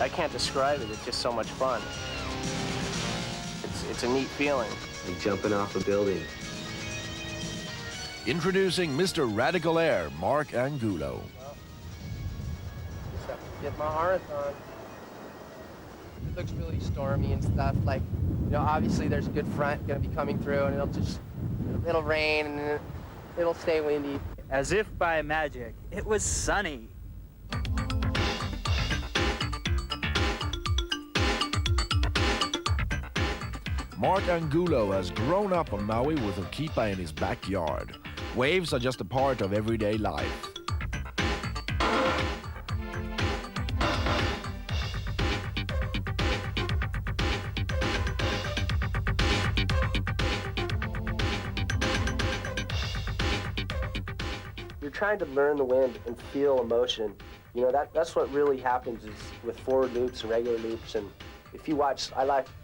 I can't describe it. It's just so much fun. It's a neat feeling. Like jumping off a building. Introducing Mr. Radical Air, Mark Angulo. Well, just have to get my harness on. It looks really stormy and stuff. Like, you know, obviously there's a good front going to be coming through, and it'll rain and it'll stay windy. As if by magic, it was sunny. Mark Angulo has grown up on Maui with Hookipa in his backyard. Waves are just a part of everyday life. You're trying to learn the wind and feel emotion. You know, that's what really happens is with forward loops and regular loops. And if you watch,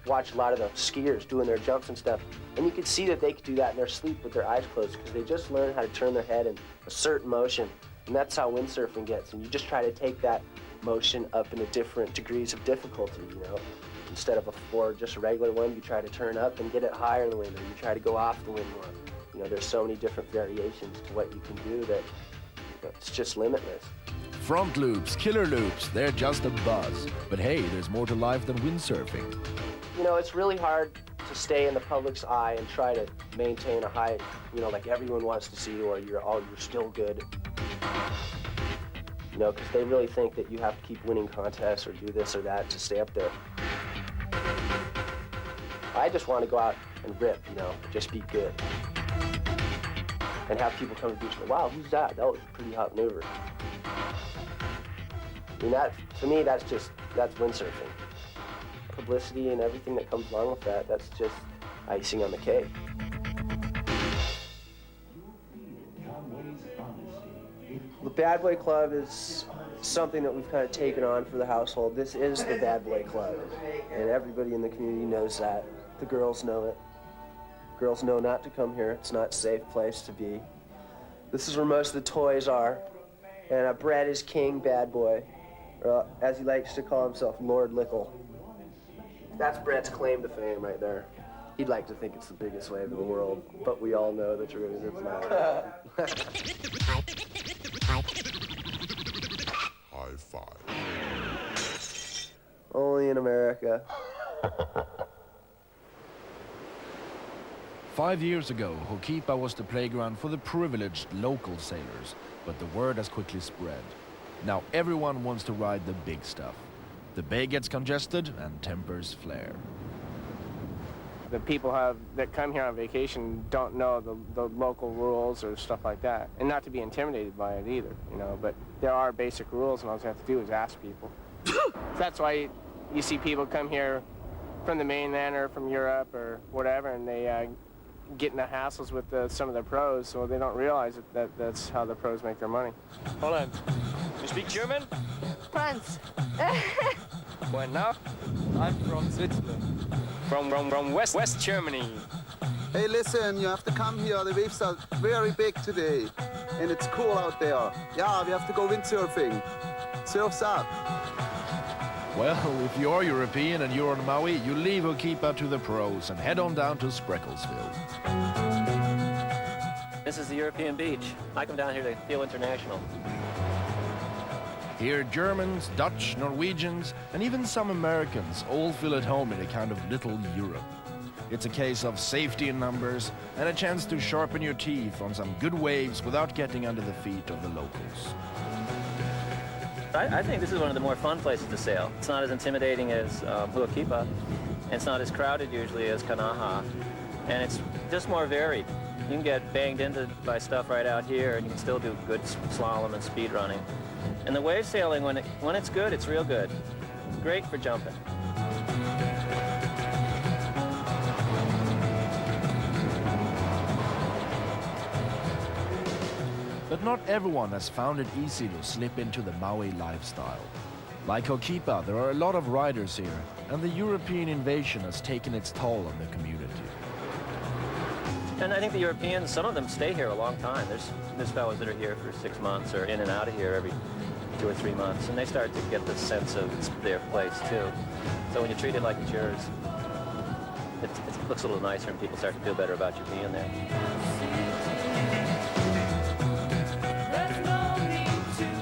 watch a lot of the skiers doing their jumps and stuff, and you can see that they could do that in their sleep with their eyes closed because they just learn how to turn their head in a certain motion. And that's how windsurfing gets. And you just try to take that motion up into different degrees of difficulty, you know. Instead of just a regular one, you try to turn up and get it higher in the wind, or you try to go off the wind more. You know, there's so many different variations to what you can do that it's just limitless. Front loops, killer loops, they're just a buzz. But hey, there's more to life than windsurfing. You know, it's really hard to stay in the public's eye and try to maintain a high, you know, like everyone wants to see you, or you're still good. You know, because they really think that you have to keep winning contests or do this or that to stay up there. I just want to go out and rip, you know, just be good. And have people come to the beach and go, wow, who's that? That was a pretty hot maneuver. I mean, to me, that's windsurfing. Publicity and everything that comes along with that, that's just icing on the cake. The Bad Boy Club is something that we've kind of taken on for the household. This is the Bad Boy Club, and everybody in the community knows that. The girls know it. Girls know not to come here. It's not a safe place to be. This is where most of the toys are. And Brett is King Bad Boy, or as he likes to call himself, Lord Lickle. That's Brett's claim to fame right there. He'd like to think it's the biggest wave in the world, but we all know the truth. It's not. High5. Only in America. 5 years ago, Hookipa was the playground for the privileged local sailors, but the word has quickly spread. Now everyone wants to ride the big stuff. The bay gets congested and tempers flare. The people that come here on vacation don't know the local rules or stuff like that. And not to be intimidated by it either, you know, but there are basic rules, and all you have to do is ask people. So that's why you see people come here from the mainland or from Europe or whatever, and they get into hassles with some of the pros, so they don't realize that that's how the pros make their money. Hold on. You speak German? Franz. Bueno. I'm from Switzerland. From West Germany. Hey, listen, you have to come here. The waves are very big today, and it's cool out there. Yeah, we have to go windsurfing. Surf's up. Well, if you're European and you're on Maui, you leave Hookipa to the pros and head on down to Spreckels Ville. This is the European beach. I come down here to feel international. Here, Germans, Dutch, Norwegians, and even some Americans all feel at home in a kind of little Europe. It's a case of safety in numbers and a chance to sharpen your teeth on some good waves without getting under the feet of the locals. I think this is one of the more fun places to sail. It's not as intimidating as Hookipa, and it's not as crowded usually as Kanaha, and it's just more varied. You can get banged into by stuff right out here, and you can still do good slalom and speed running. And the wave sailing, when it's good, it's real good. It's great for jumping. But not everyone has found it easy to slip into the Maui lifestyle. Like Hookipa, there are a lot of riders here, and the European invasion has taken its toll on the community. And I think the Europeans, some of them stay here a long time. There's fellows that are here for 6 months or in and out of here 2 or 3 months, and they start to get the sense of it's their place too. So when you treat it like it's yours, it looks a little nicer, and people start to feel better about you being there.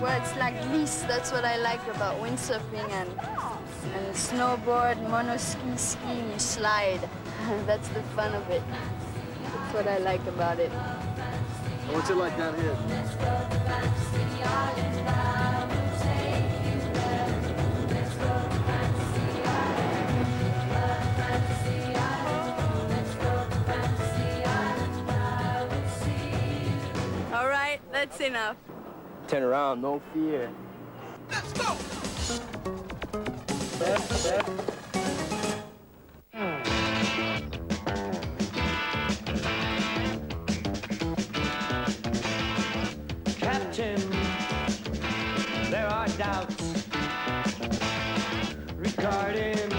Well, it's like least. That's what I like about windsurfing and snowboard, monoski, skiing, you slide. That's the fun of it. That's what I like about it. What's it like down here? All right, that's enough. Turn around, no fear. Let's go! Captain, there are doubts regarding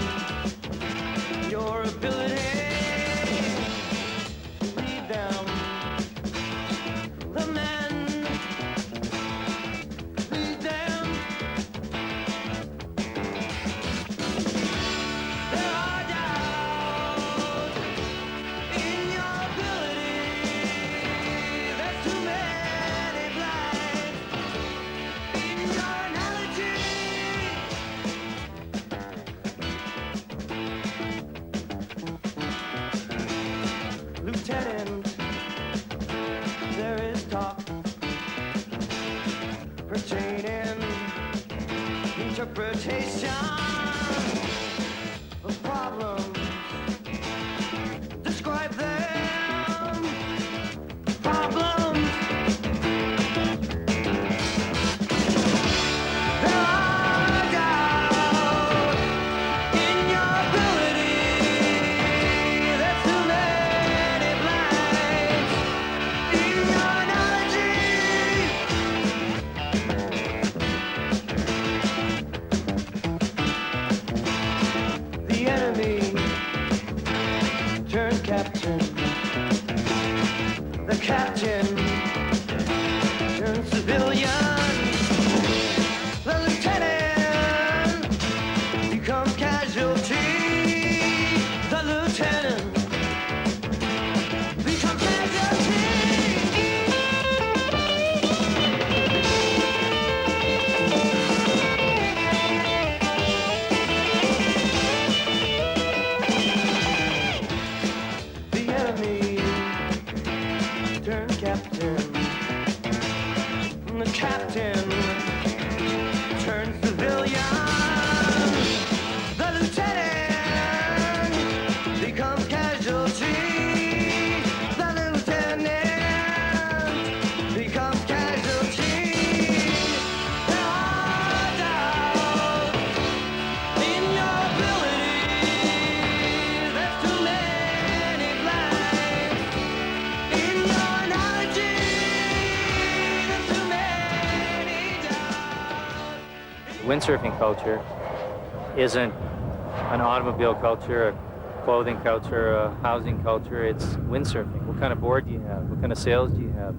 your ability to lead them. The men lead them. There are doubts in your ability. There's too many blinds in your analogy. Lieutenant, there is talk pertaining interpretation of problems. Describe them. Problems. There are doubts in your ability. There's too many blinds in your analogy. The enemy turned captain. The captain turned civilian. The lieutenant becomes casualty. The lieutenant becomes casualty. The enemy turned captain. The captain turned civilian. The lieutenant becomes casualty. The lieutenant becomes casualty. There are doubts in your ability. There's too many blinds in your analogy. There's too many doubts. Windsurfing culture isn't an automobile culture, a clothing culture, a housing culture. It's windsurfing. What kind of board do you have? What kind of sails do you have?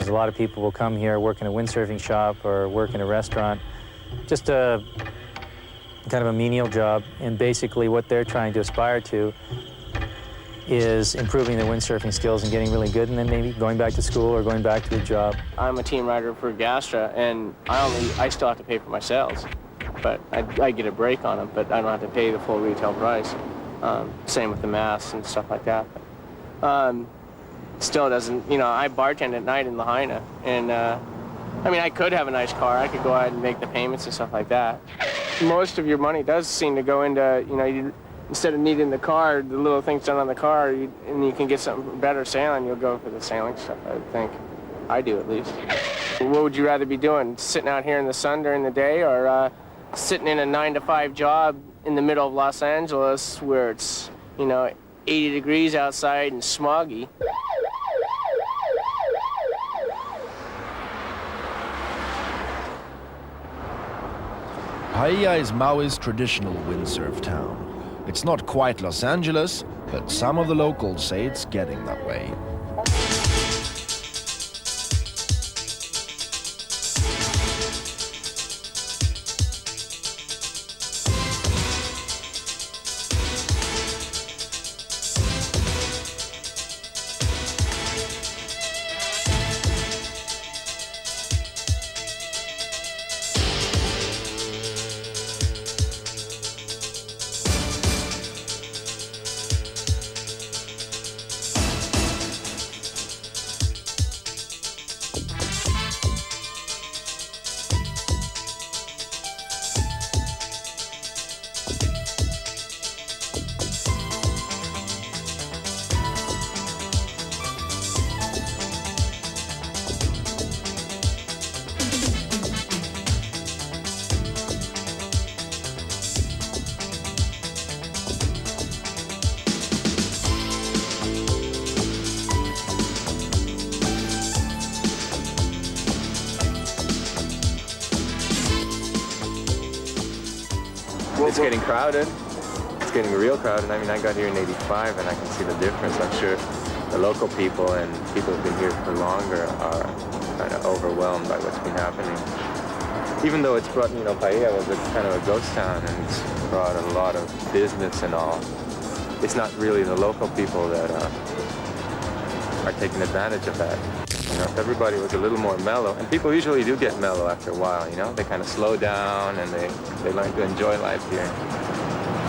A lot of people will come here, work in a windsurfing shop or work in a restaurant, just a kind of a menial job, and basically what they're trying to aspire to is improving their windsurfing skills and getting really good, and then maybe going back to school or going back to a job. I'm a team rider for Gastra, and I still have to pay for my sails, but I get a break on them, but I don't have to pay the full retail price. Same with the masts and stuff like that. Still doesn't, I bartend at night in Lahaina, and I mean, I could have a nice car. I could go out and make the payments and stuff like that. Most of your money does seem to go into, instead of needing the car, the little things done on the car, and you can get something better sailing, you'll go for the sailing stuff, I would think. I do, at least. What would you rather be doing? Sitting out here in the sun during the day, or sitting in a 9-to-5 job in the middle of Los Angeles where it's, 80 degrees outside and smoggy? Paia is Maui's traditional windsurf town. It's not quite Los Angeles, but some of the locals say it's getting that way. It's getting crowded. It's getting real crowded. I mean, I got here in '85 and I can see the difference. I'm sure the local people and people who've been here for longer are kind of overwhelmed by what's been happening. Even though it's brought, you know, Paia was a kind of a ghost town and it's brought a lot of business and all. It's not really the local people that are taking advantage of that. You know, if everybody was a little more mellow, and people usually do get mellow after a while, you know? They kind of slow down and they learn to enjoy life here.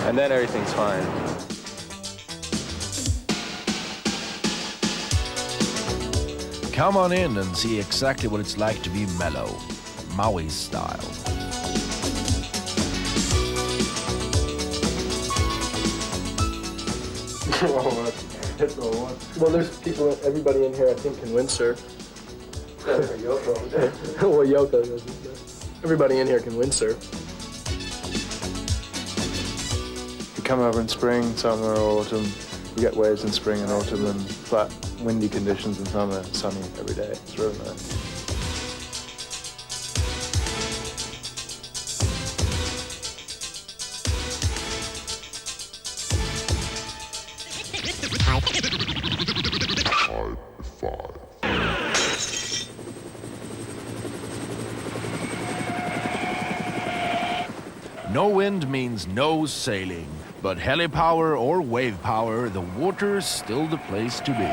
And then everything's fine. Come on in and see exactly what it's like to be mellow, Maui style. Well, there's people, everybody in here I think can windsurf. Well, Yoko doesn't. Everybody in here can windsurf. You come over in spring, summer, or autumn, you get waves in spring and autumn and flat, windy conditions in summer, sunny every day. It's really nice. No wind means no sailing, but heli power or wave power, the water's still the place to be.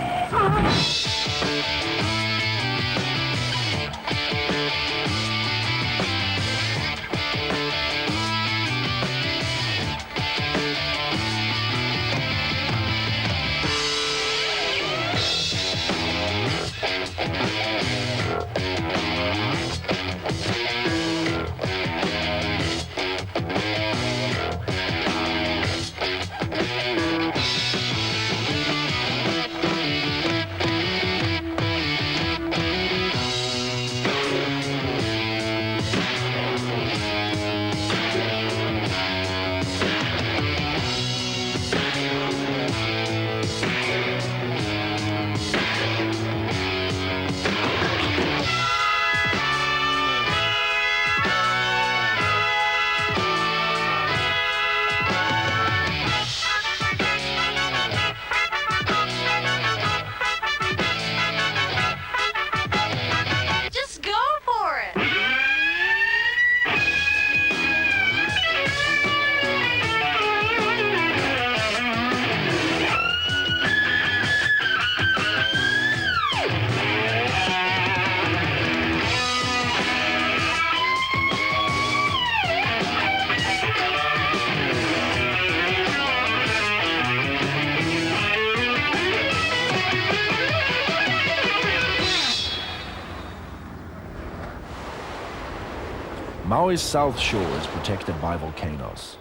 Maui's south shore is protected by volcanoes.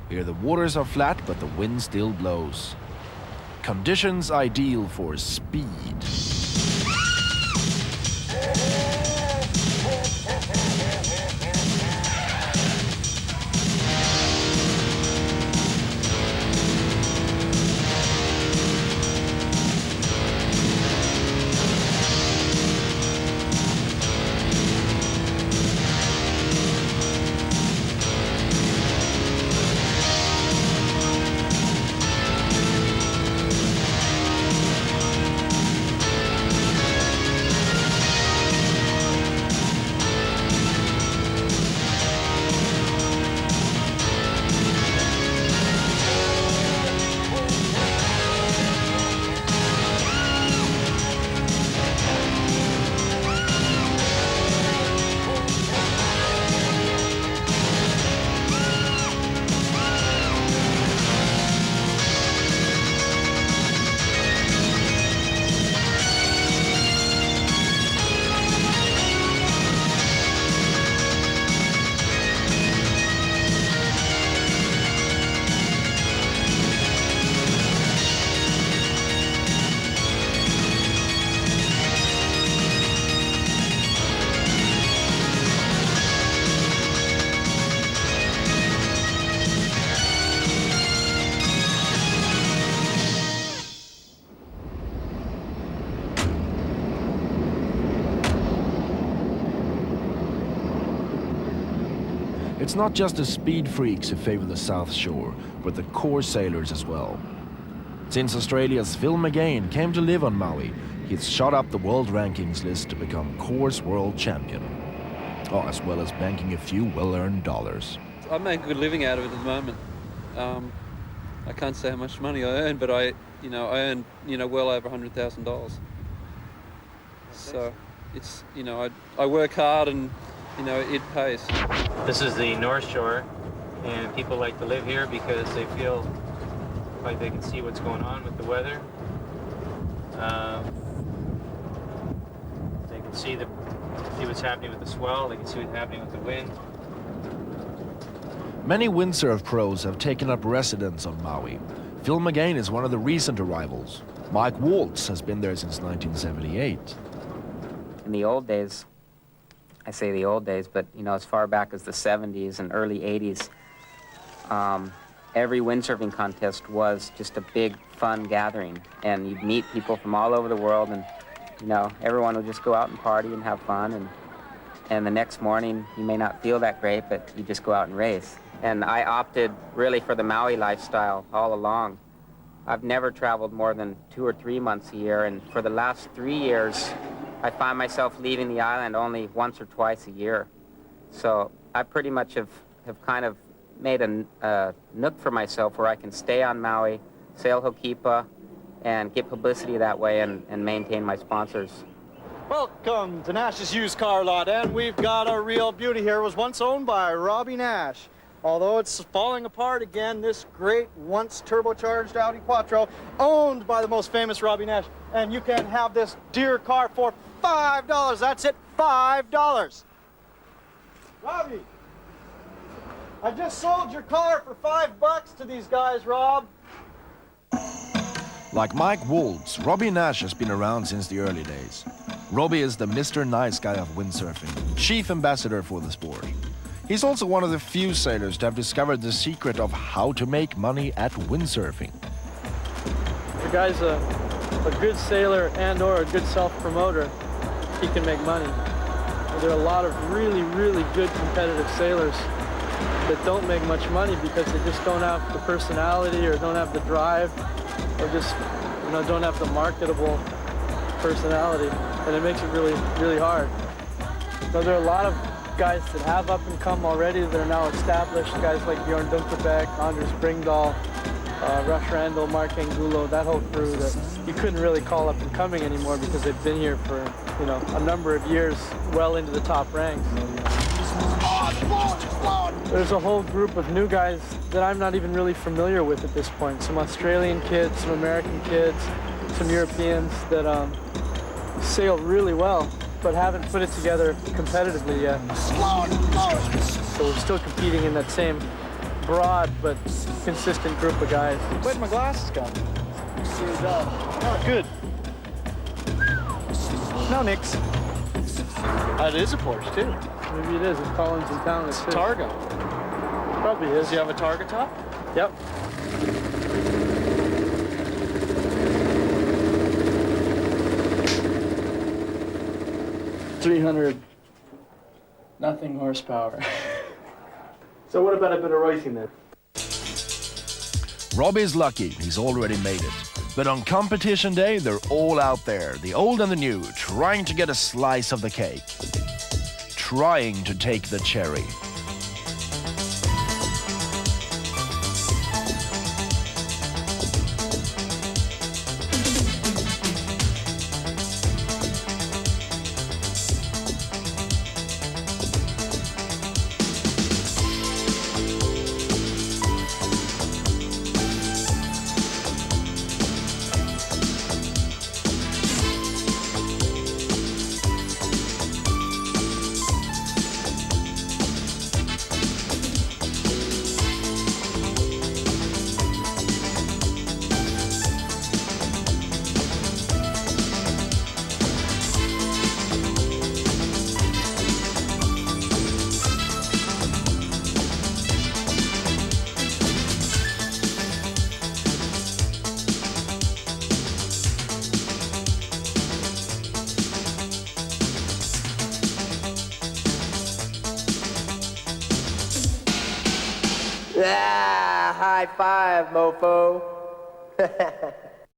Here the waters are flat, but the wind still blows. Conditions ideal for speed. It's not just the speed freaks who favor the South Shore, but the core sailors as well. Since Australia's Phil McGain came to live on Maui, he's shot up the world rankings list to become course world champion. Oh, as well as banking a few well-earned dollars. I make a good living out of it at the moment. I can't say how much money I earn, but I earn, well over $100,000. So it's, I work hard and, it pays. This is the North Shore, and people like to live here because they feel like they can see what's going on with the weather. They can see what's happening with the swell. They can see what's happening with the wind. Many windsurf pros have taken up residence on Maui. Phil McGain is one of the recent arrivals. Mike Waltz has been there since 1978. In the old days, I say the old days, but as far back as the 70s and early 80s, every windsurfing contest was just a big fun gathering, and you'd meet people from all over the world, and everyone would just go out and party and have fun, and the next morning you may not feel that great, but you just go out and race. And I opted really for the Maui lifestyle all along. I've never traveled more than 2 or 3 months a year, and for the last 3 years I find myself leaving the island only once or twice a year. So I pretty much have kind of made a nook for myself where I can stay on Maui, sail Hookipa, and get publicity that way and maintain my sponsors. Welcome to Naish's used car lot, and we've got a real beauty here. It was once owned by Robby Naish. Although it's falling apart again, this great once turbocharged Audi Quattro, owned by the most famous Robby Naish, and you can have this dear car for $5. That's it, $5. Robby, I just sold your car for $5 to these guys, Rob. Like Mike Waltz, Robby Naish has been around since the early days. Robby is the Mr. Nice Guy of windsurfing, chief ambassador for the sport. He's also one of the few sailors to have discovered the secret of how to make money at windsurfing. The guy's a good sailor and or a good self-promoter, he can make money. And there are a lot of really, really good competitive sailors that don't make much money because they just don't have the personality or don't have the drive or just don't have the marketable personality, and it makes it really, really hard. So there are a lot of guys that have up and come already that are now established, guys like Bjorn Dunkerbeck, Anders Bringdahl, Rush Randall, Mark Angulo, that whole crew that you couldn't really call up and coming anymore because they've been here for a number of years, well into the top ranks. There's a whole group of new guys that I'm not even really familiar with at this point. Some Australian kids, some American kids, some Europeans that sail really well, but haven't put it together competitively yet. So we're still competing in that same broad but consistent group of guys. Where'd my glasses go? Oh, good. No, Nix. It is a Porsche, too. Maybe it is. If Colin's in town, it's Targa. Probably is. Does he have a Targa top? Yep. Nothing horsepower. So what about a bit of racing then? Robby's lucky, he's already made it. But on competition day, they're all out there, the old and the new, trying to get a slice of the cake. Trying to take the cherry. High 5, mofo.